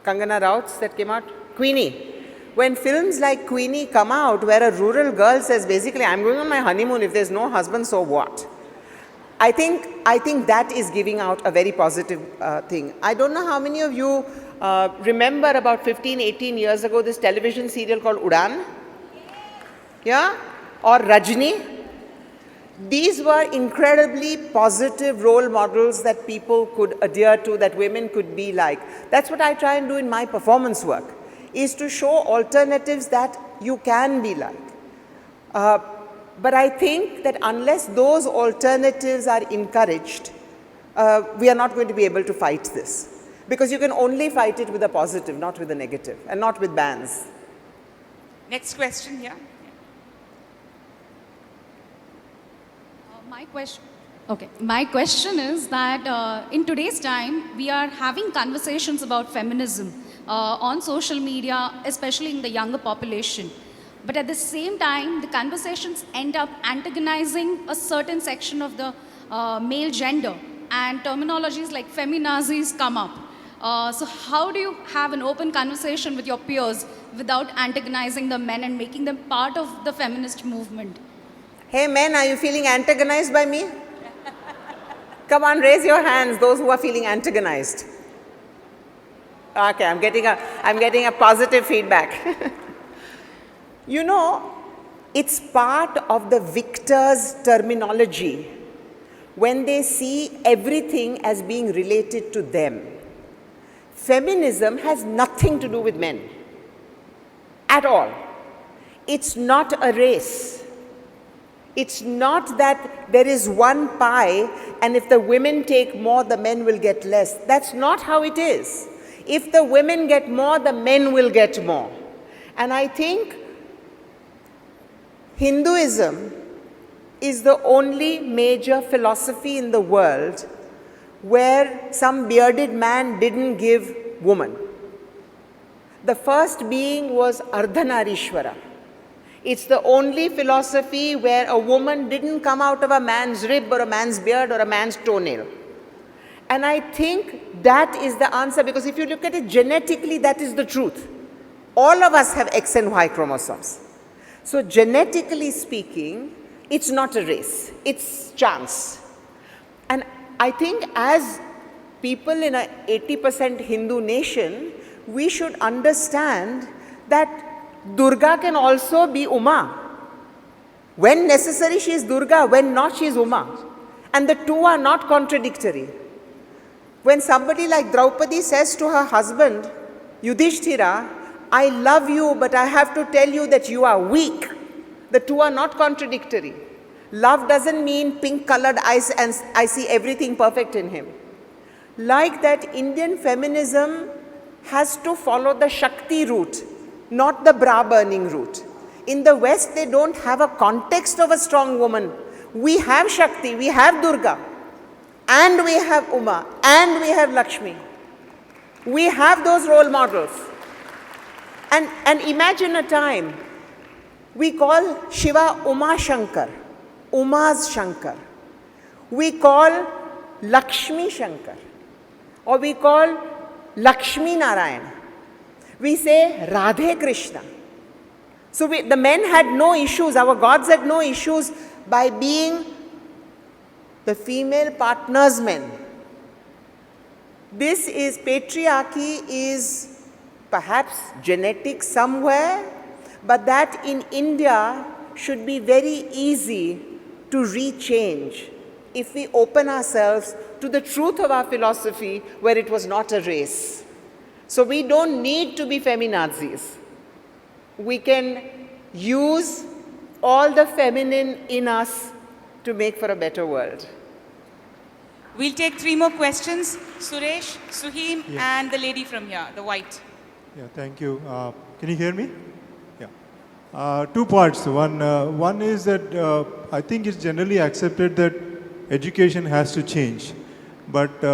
Kangana Ranaut's that came out? Queenie. when films like Queenie come out, where a rural girl says, basically, I'm going on my honeymoon, if there's no husband, so what? I think that is giving out a very positive thing. I don't know how many of you remember about 15, 18 years ago, this television serial called Udaan? Yeah? Or Rajni? These were incredibly positive role models that people could adhere to, that women could be like. That's what I try and do in my performance work, is to show alternatives that you can be like. But I think that unless those alternatives are encouraged, we are not going to be able to fight this. Because you can only fight it with a positive, not with a negative, and not with bans. Next question here. My question is that in today's time, we are having conversations about feminism on social media, especially in the younger population. But at the same time, the conversations end up antagonizing a certain section of the male gender, and terminologies like feminazis come up. So how do you have an open conversation with your peers without antagonizing the men and making them part of the feminist movement? Hey men, are you feeling antagonized by me? Come on, raise your hands, those who are feeling antagonized. Okay, I'm getting a positive feedback. You know, it's part of the victor's terminology when they see everything as being related to them. Feminism has nothing to do with men at all. It's not a race. It's not that there is one pie and if the women take more, the men will get less. That's not how it is. If the women get more, the men will get more. And I think Hinduism is the only major philosophy in the world where some bearded man didn't give woman. The first being was Ardhanarishwara. It's the only philosophy where a woman didn't come out of a man's rib or a man's beard or a man's toenail. And I think that is the answer, because if you look at it genetically, that is the truth. All of us have X and Y chromosomes. So genetically speaking, it's not a race, it's chance. And I think as people in an 80% Hindu nation, we should understand that Durga can also be Uma. When necessary, she is Durga. When not, she is Uma. And the two are not contradictory. When somebody like Draupadi says to her husband, Yudhishthira, I love you, but I have to tell you that you are weak. The two are not contradictory. Love doesn't mean pink-colored eyes and I see everything perfect in him. Like that, Indian feminism has to follow the Shakti route, not the bra-burning route. In the West, they don't have a context of a strong woman. We have Shakti, we have Durga, and we have Uma, and we have Lakshmi. We have those role models. And imagine a time, we call Shiva Uma Shankar, Uma's Shankar. We call Lakshmi Shankar, or we call Lakshmi Narayana. We say Radhe Krishna. So the men had no issues, our gods had no issues by being the female partner's men. This is, patriarchy is perhaps genetic somewhere, but that in India should be very easy to rechange if we open ourselves to the truth of our philosophy where it was not a race. So we don't need to be feminazis. We can use all the feminine in us to make for a better world. We'll take 3 more questions. Suresh, Suheem, and the lady from here, the white. Yeah, thank you. Can you hear me? Yeah. 2 parts. One is that I think it's generally accepted that education has to change. But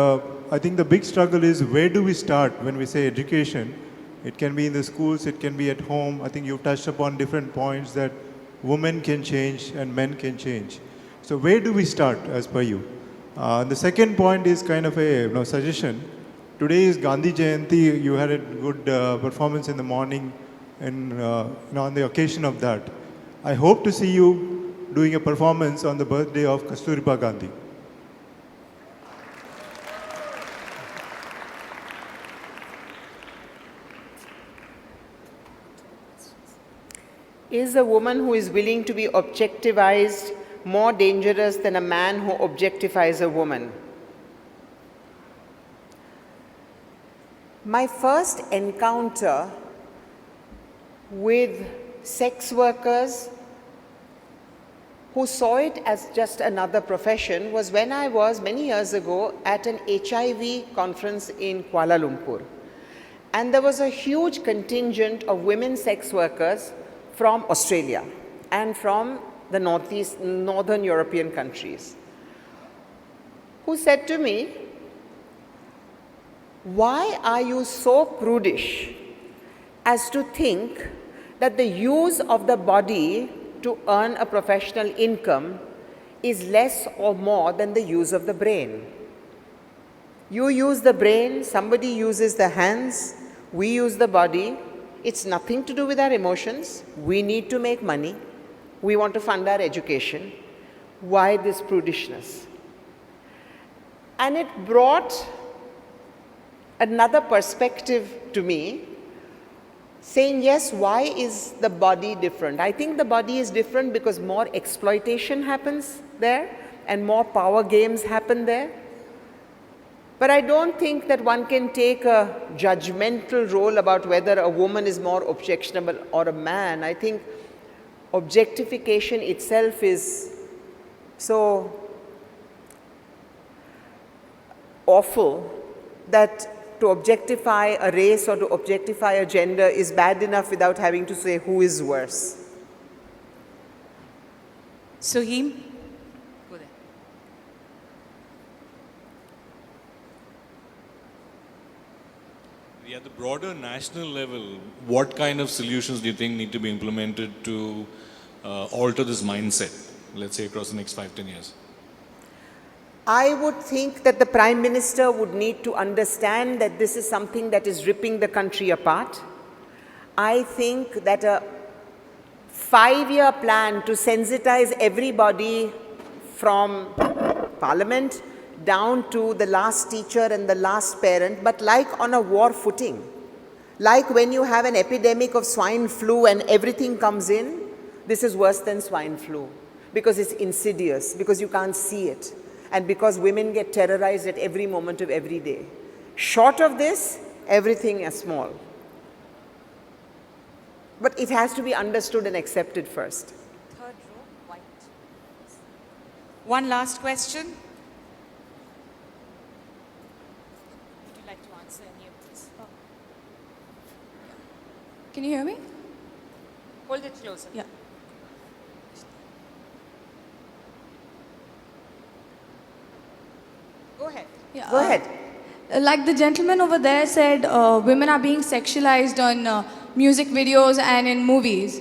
I think the big struggle is, where do we start when we say education? It can be in the schools, it can be at home. I think you've touched upon different points that women can change and men can change. So where do we start as per you? The second point is kind of a suggestion. Today is Gandhi Jayanti. You had a good performance in the morning on the occasion of that. I hope to see you doing a performance on the birthday of Kasturiba Gandhi. Is a woman who is willing to be objectivized more dangerous than a man who objectifies a woman? My first encounter with sex workers who saw it as just another profession was when I was, many years ago, at an HIV conference in Kuala Lumpur. And there was a huge contingent of women sex workers from Australia and from the northern European countries, who said to me, "Why are you so prudish as to think that the use of the body to earn a professional income is less or more than the use of the brain? You use the brain, somebody uses the hands, we use the body. It's nothing to do with our emotions. We need to make money. We want to fund our education. Why this prudishness?" And it brought another perspective to me, saying, yes, why is the body different? I think the body is different because more exploitation happens there and more power games happen there. But I don't think that one can take a judgmental role about whether a woman is more objectionable or a man. I think objectification itself is so awful that to objectify a race or to objectify a gender is bad enough without having to say who is worse. Suheem? Go there. At the broader national level, what kind of solutions do you think need to be implemented to alter this mindset, let's say across the next 5-10 years? I would think that the Prime Minister would need to understand that this is something that is ripping the country apart. I think that a 5-year plan to sensitize everybody from Parliament down to the last teacher and the last parent, but like on a war footing. Like when you have an epidemic of swine flu and everything comes in, this is worse than swine flu because it's insidious, because you can't see it, and because women get terrorized at every moment of every day. Short of this, everything is small. But it has to be understood and accepted first. Third row, white. One last question. Would you like to answer any of this? Can you hear me? Hold it closer. Yeah. Go ahead. Yeah, Go ahead. Like the gentleman over there said, women are being sexualized on music videos and in movies.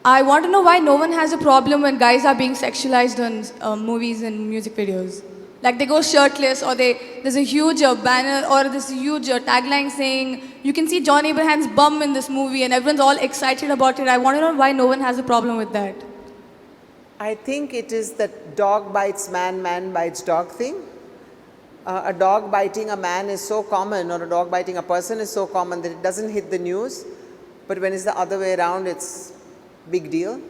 I want to know why no one has a problem when guys are being sexualized on movies and music videos. Like they go shirtless, or there's a huge banner or this huge tagline saying, you can see John Abraham's bum in this movie, and everyone's all excited about it. I want to know why no one has a problem with that. I think it is the dog bites man, man bites dog thing. A dog biting a man is so common, or a dog biting a person is so common that it doesn't hit the news. But when it's the other way around, it's big deal.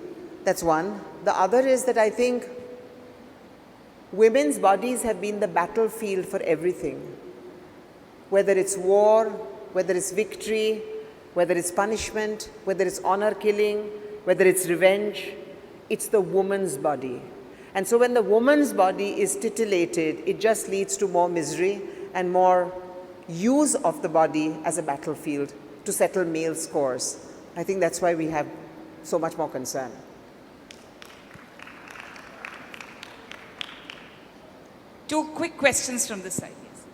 That's one. The other is that I think women's bodies have been the battlefield for everything. Whether it's war, whether it's victory, whether it's punishment, whether it's honor killing, whether it's revenge, it's the woman's body. And so when the woman's body is titillated, it just leads to more misery and more use of the body as a battlefield to settle male scores. I think that's why we have so much more concern. Two quick questions from this side. Yes.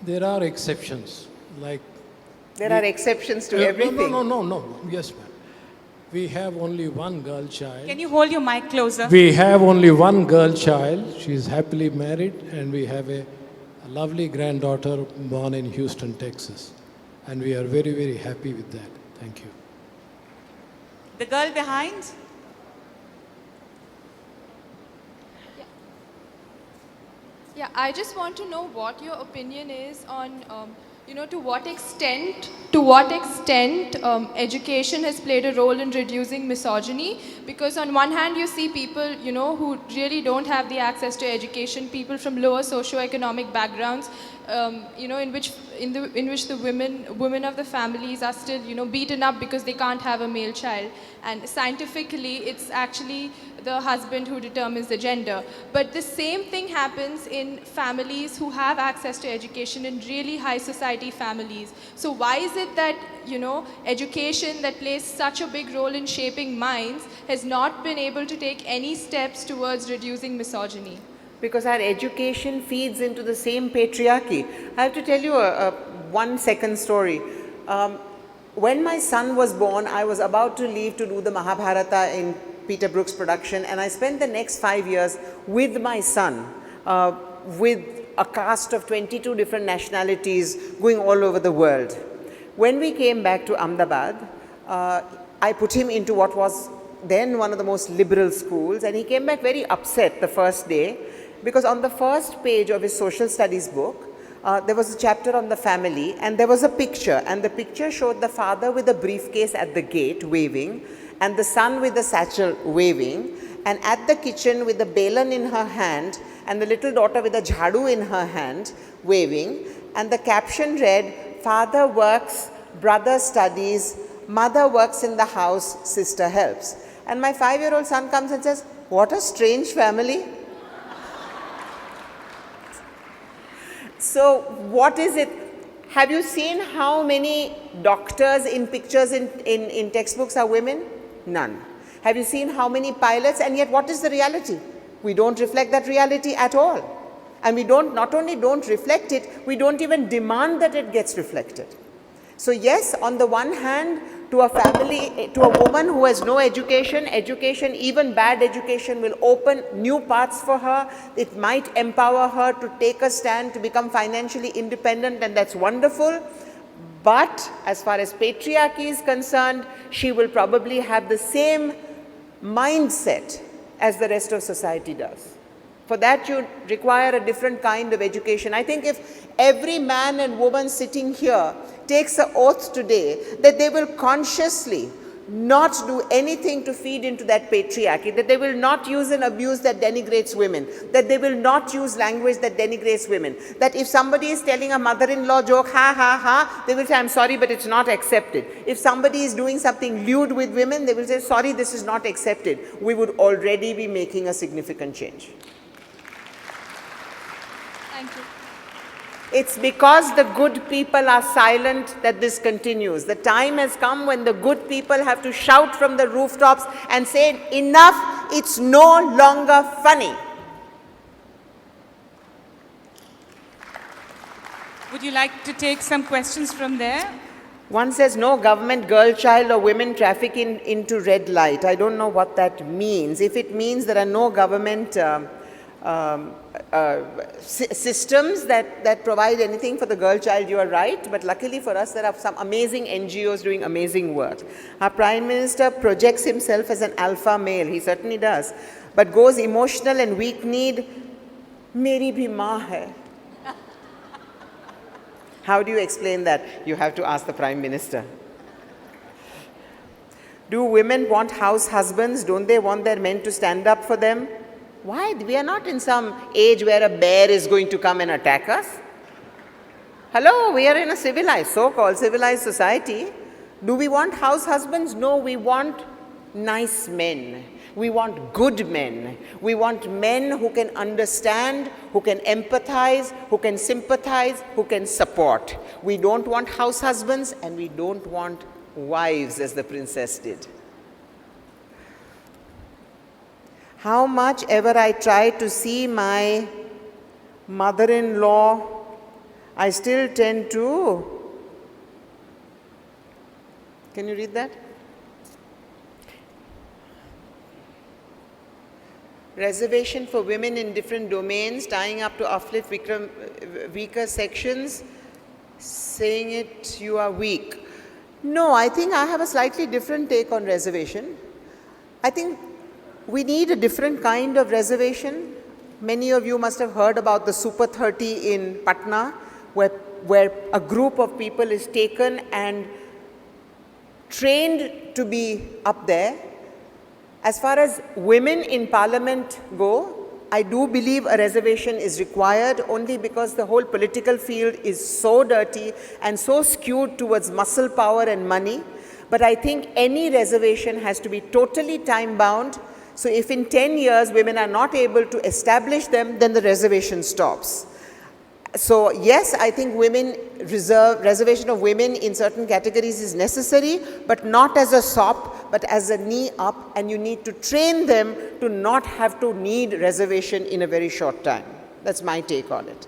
There are exceptions, like... There are exceptions to everything. No. Yes, ma'am. We have only one girl child. Can you hold your mic closer? We have only one girl child. She is happily married, and we have a lovely granddaughter born in Houston, Texas. And we are very, very happy with that. Thank you. The girl behind. Yeah, I just want to know what your opinion is on, to what extent education has played a role in reducing misogyny. Because on one hand, you see people, who really don't have the access to education, people from lower socioeconomic backgrounds, in which the women of the families are still, beaten up because they can't have a male child. And scientifically, it's actually the husband who determines the gender. But the same thing happens in families who have access to education, in really high society families. So why is it that, education that plays such a big role in shaping minds has not been able to take any steps towards reducing misogyny? Because our education feeds into the same patriarchy. I have to tell you a 1 second story. When my son was born, I was about to leave to do the Mahabharata in Peter Brook's production, and I spent the next 5 years with my son, with a cast of 22 different nationalities going all over the world. When we came back to Ahmedabad, I put him into what was then one of the most liberal schools, and he came back very upset the first day, because on the first page of his social studies book, there was a chapter on the family, and there was a picture, and the picture showed the father with a briefcase at the gate waving, and the son with the satchel waving, and at the kitchen with the balan in her hand, and the little daughter with a jhadu in her hand waving, and the caption read, "Father works, brother studies, mother works in the house, sister helps." And my 5-year-old son comes and says, "What a strange family." So what is it? Have you seen how many doctors in pictures in textbooks are women? None. Have you seen how many pilots? And yet what is the reality? We don't reflect that reality at all. And we not only don't reflect it, we don't even demand that it gets reflected. So yes, on the one hand, to a family, to a woman who has no education, even bad education, will open new paths for her. It might empower her to take a stand, to become financially independent, and that's wonderful. But as far as patriarchy is concerned, she will probably have the same mindset as the rest of society does. For that, you require a different kind of education. I think if every man and woman sitting here takes an oath today that they will consciously not do anything to feed into that patriarchy, that they will not use and abuse that denigrates women, that they will not use language that denigrates women, that if somebody is telling a mother-in-law joke, ha, ha, ha, they will say, "I'm sorry, but it's not accepted." If somebody is doing something lewd with women, they will say, "Sorry, this is not accepted." We would already be making a significant change. Thank you. It's because the good people are silent that this continues. The time has come when the good people have to shout from the rooftops and say, "Enough, it's no longer funny." Would you like to take some questions from there? One says, "No government girl child or women trafficking into red light." I don't know what that means. If it means there are no government systems that provide anything for the girl child, you are right. But luckily for us, there are some amazing NGOs doing amazing work. Our Prime Minister projects himself as an alpha male. He certainly does. But goes emotional and weak-kneed. "Meri bhi maa hai." How do you explain that? You have to ask the Prime Minister. Do women want house husbands? Don't they want their men to stand up for them? Why? We are not in some age where a bear is going to come and attack us. Hello, we are in a civilized, so-called civilized society. Do we want house husbands? No, we want nice men. We want good men. We want men who can understand, who can empathize, who can sympathize, who can support. We don't want house husbands, and we don't want wives as the princess did. How much ever I try to see my mother-in-law, I still tend to... Can you read that? Reservation for women in different domains, tying up to uplift weaker sections, saying it, you are weak. No, I think I have a slightly different take on reservation. I think we need a different kind of reservation. Many of you must have heard about the Super 30 in Patna, where a group of people is taken and trained to be up there. As far as women in parliament go, I do believe a reservation is required only because the whole political field is so dirty and so skewed towards muscle power and money. But I think any reservation has to be totally time-bound. So if in 10 years women are not able to establish them, then the reservation stops. So yes, I think reservation of women in certain categories is necessary, but not as a sop, but as a knee up, and you need to train them to not have to need reservation in a very short time. That's my take on it.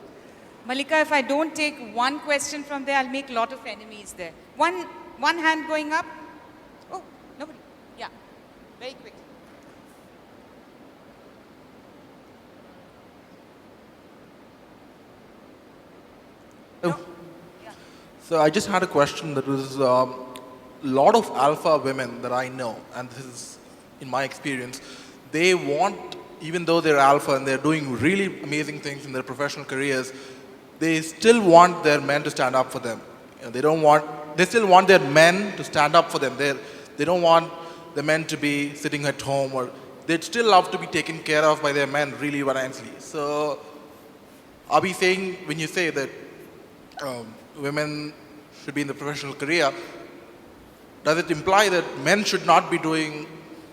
Mallika, if I don't take one question from there, I'll make a lot of enemies there. One hand going up. Oh, nobody. Yeah, very quick. No? Yeah. So I just had a question that was a lot of alpha women that I know, and this is in my experience, they want, even though they're alpha and they're doing really amazing things in their professional careers, they still want their men to stand up for them. You know, they still want their men to stand up for them. They don't want the men to be sitting at home, or they'd still love to be taken care of by their men really nicely. So are we saying, when you say that women should be in the professional career, does it imply that men should not be doing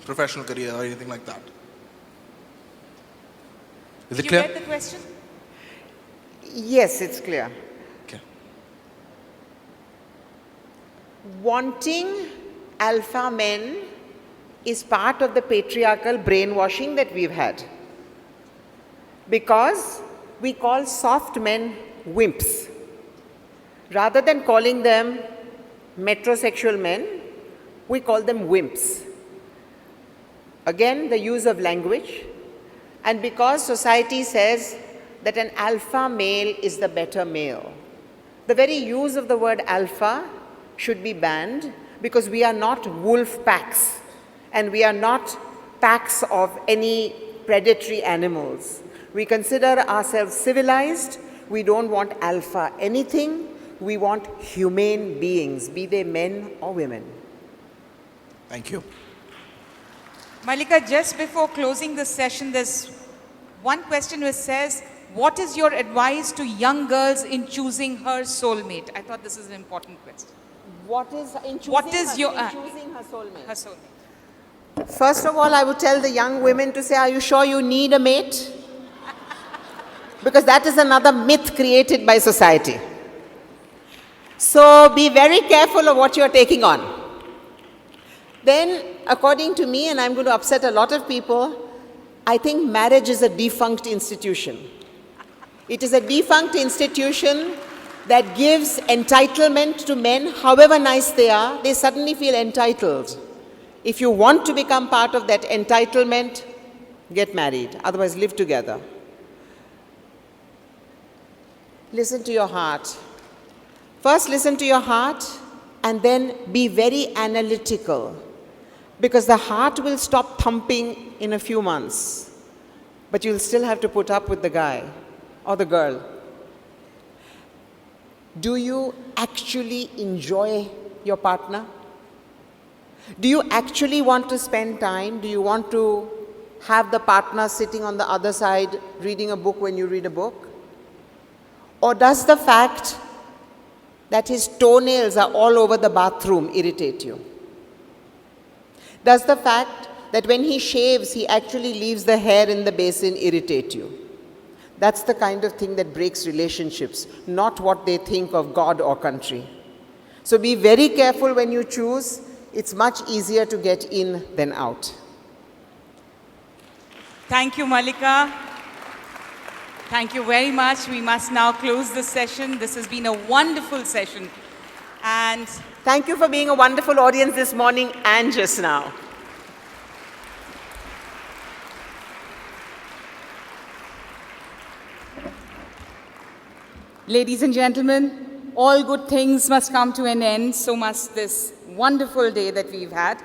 professional career or anything like that? Is it clear? Did you get the question? Yes, it's clear. Okay. Wanting alpha men is part of the patriarchal brainwashing that we've had. Because we call soft men wimps. Rather than calling them metrosexual men, we call them wimps. Again, the use of language. And because society says that an alpha male is the better male, the very use of the word alpha should be banned, because we are not wolf packs and we are not packs of any predatory animals. We consider ourselves civilized. We don't want alpha anything. We want humane beings, be they men or women. Thank you. Mallika, just before closing this session, there's one question which says, what is your advice to young girls in choosing her soulmate? I thought this is an important question. What is in choosing, choosing her soulmate? Her soulmate. First of all, I would tell the young women to say, are you sure you need a mate? Because that is another myth created by society. So be very careful of what you're taking on. Then, according to me, and I'm going to upset a lot of people, I think marriage is a defunct institution. It is a defunct institution that gives entitlement to men. However nice they are, they suddenly feel entitled. If you want to become part of that entitlement, get married. Otherwise, live together. Listen to your heart. First, listen to your heart, and then be very analytical. Because the heart will stop thumping in a few months, but you'll still have to put up with the guy or the girl. Do you actually enjoy your partner? Do you actually want to spend time? Do you want to have the partner sitting on the other side reading a book when you read a book? Or does the fact that his toenails are all over the bathroom irritate you? Does the fact that when he shaves, he actually leaves the hair in the basin irritate you? That's the kind of thing that breaks relationships, not what they think of God or country. So be very careful when you choose. It's much easier to get in than out. Thank you, Mallika. Thank you very much. We must now close this session. This has been a wonderful session. And thank you for being a wonderful audience this morning and just now. Ladies and gentlemen, all good things must come to an end, so must this wonderful day that we've had.